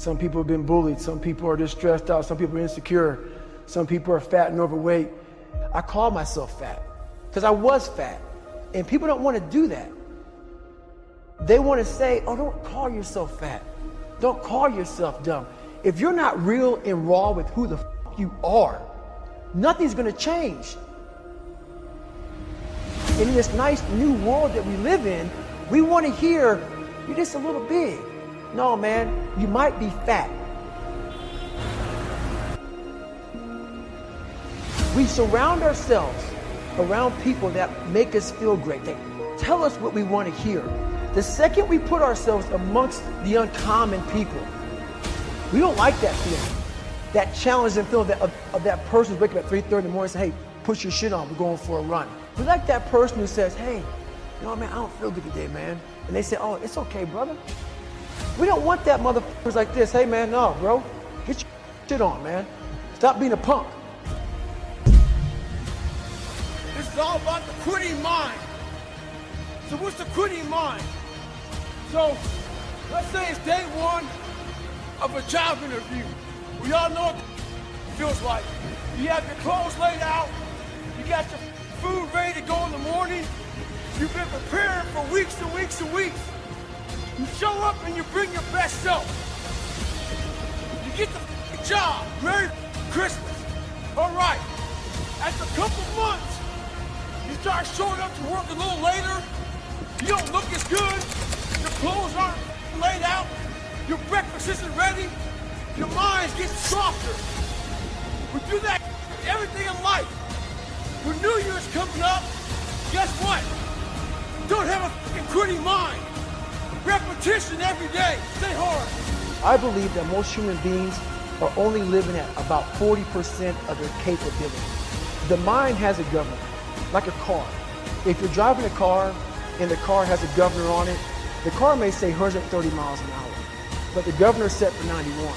Some people have been bullied. Some people are just stressed out. Some people are insecure. Some people are fat and overweight. I call myself fat because I was fat. And people don't want to do that. They want to say, oh, don't call yourself fat. Don't call yourself dumb. If you're not real and raw with who the f you are, nothing's going to change. In this nice new world that we live in, we want to hear, you're just a little big. No, man, you might be fat. We surround ourselves around people that make us feel great. They tell us what we want to hear. The second we put ourselves amongst the uncommon people, we don't like that feeling. That challenging feeling of that person waking up at 3:30 in the morning and say, hey, put your shit on, we're going for a run. We like that person who says, hey, you know what, man, I don't feel good today, man. And they say, oh, it's okay, brother. We don't want that motherfuckers like this. Hey, man, no, bro, get your shit on, man. Stop being a punk. This is all about the quitting mind. So what's the quitting mind? So let's say it's day one of a job interview. We all know what it feels like. You have your clothes laid out. You got your food ready to go in the morning. You've been preparing for weeks and weeks and weeks. You show up and you bring your best self. You get the job. Merry Christmas. All right. After a couple months, you start showing up to work a little later. You don't look as good. Your clothes aren't laid out. Your breakfast isn't ready. Your mind gets softer. We do that everything in life. When New Year's coming up, guess what? Don't have a fucking quitting mind. Repetition every day. Stay hard. I believe that most human beings are only living at about 40% of their capability. The mind has a governor, like a car. If you're driving a car and the car has a governor on it, the car may say 130 miles an hour, but the governor's set for 91.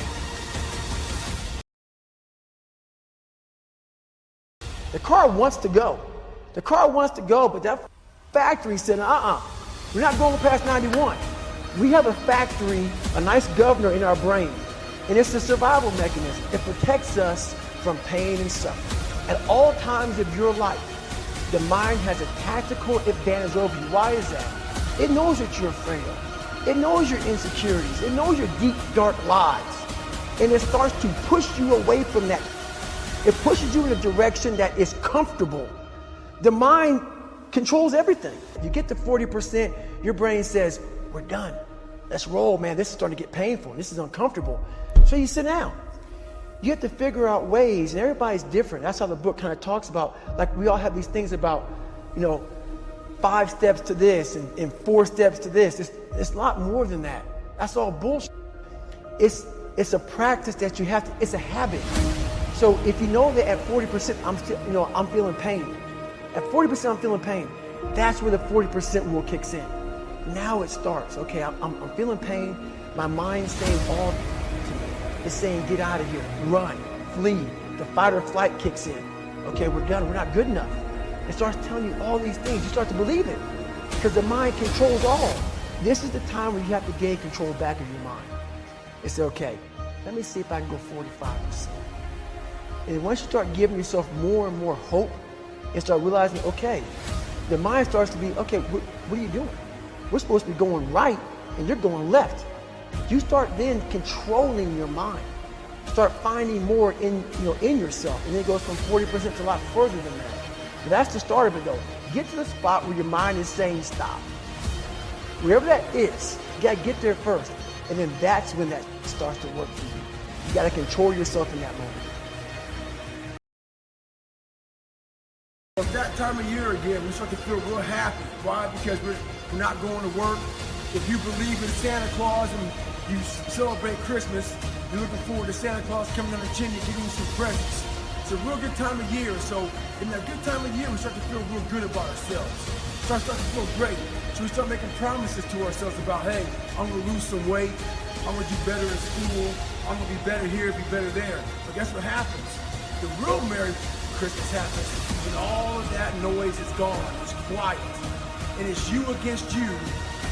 The car wants to go. The car wants to go, but that factory said, we're not going past 91. We have a factory, a nice governor in our brain, and it's a survival mechanism. It protects us from pain and suffering. At all times of your life, the mind has a tactical advantage over you. Why is that? It knows what you're afraid of. It knows your insecurities. It knows your deep, dark lies. And it starts to push you away from that. It pushes you in a direction that is comfortable. The mind controls everything. You get to 40%, your brain says, we're done. Let's roll, man. This is starting to get painful. This is uncomfortable. So you sit down. You have to figure out ways, and everybody's different. That's how the book kind of talks about, like we all have these things about, 5 steps to this and 4 steps to this. It's a lot more than that. That's all bullshit. It's a practice that you have to, it's a habit. So if you know that at 40%, I'm feeling pain. At 40% I'm feeling pain. That's where the 40% rule kicks in. Now it starts. Okay, I'm feeling pain. My mind's saying all to me. It's saying get out of here, run, flee. The fight or flight kicks in. Okay, we're done. We're not good enough. It starts telling you all these things. You start to believe it because the mind controls all. This is the time where you have to gain control back of your mind. It's okay. Let me see if I can go 45%. And once you start giving yourself more and more hope and start realizing, okay, the mind starts to be, okay, what are you doing? We're supposed to be going right and you're going left. You start then controlling your mind. Start finding more in yourself. And then it goes from 40% to a lot further than that. But that's the start of it though. Get to the spot where your mind is saying stop. Wherever that is, you gotta get there first. And then that's when that starts to work for you. You gotta control yourself in that moment. It's that time of year again, we start to feel real happy. Why? Because we're not going to work. If you believe in Santa Claus and you celebrate Christmas, you're looking forward to Santa Claus coming down the chimney giving you some presents. It's a real good time of year. So in that good time of year, we start to feel real good about ourselves. Start to feel great. So we start making promises to ourselves about, hey, I'm gonna lose some weight. I'm gonna do better in school. I'm gonna be better here, be better there. But guess what happens? The real Merry Christmas happens when all of that noise is gone. It's quiet. And it's you against you.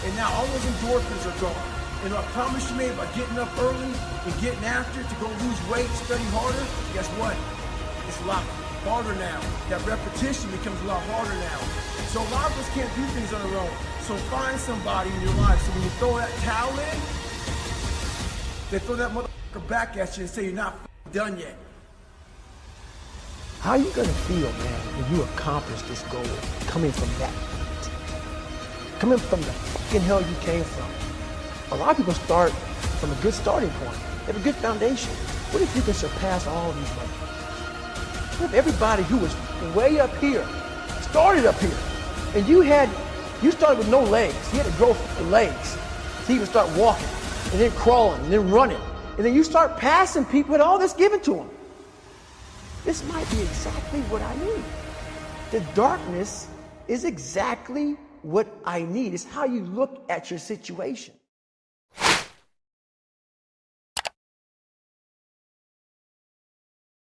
And now all those endorphins are gone. And I promise you, man, by getting up early and getting after it to go lose weight, study harder, guess what? It's a lot harder now. That repetition becomes a lot harder now. So a lot of us can't do things on our own. So find somebody in your life. So when you throw that towel in, they throw that motherfucker back at you and say you're not done yet. How are you gonna feel, man, when you accomplish this goal coming from that point? Coming from the fucking hell you came from. A lot of people start from a good starting point. They have a good foundation. What if you can surpass all these motherfuckers? What if everybody who was way up here started up here, and you started with no legs. You had to grow legs to even start walking, and then crawling, and then running, and then you start passing people with all this given to them. This might be exactly what I need. The darkness is exactly what I need. It's how you look at your situation.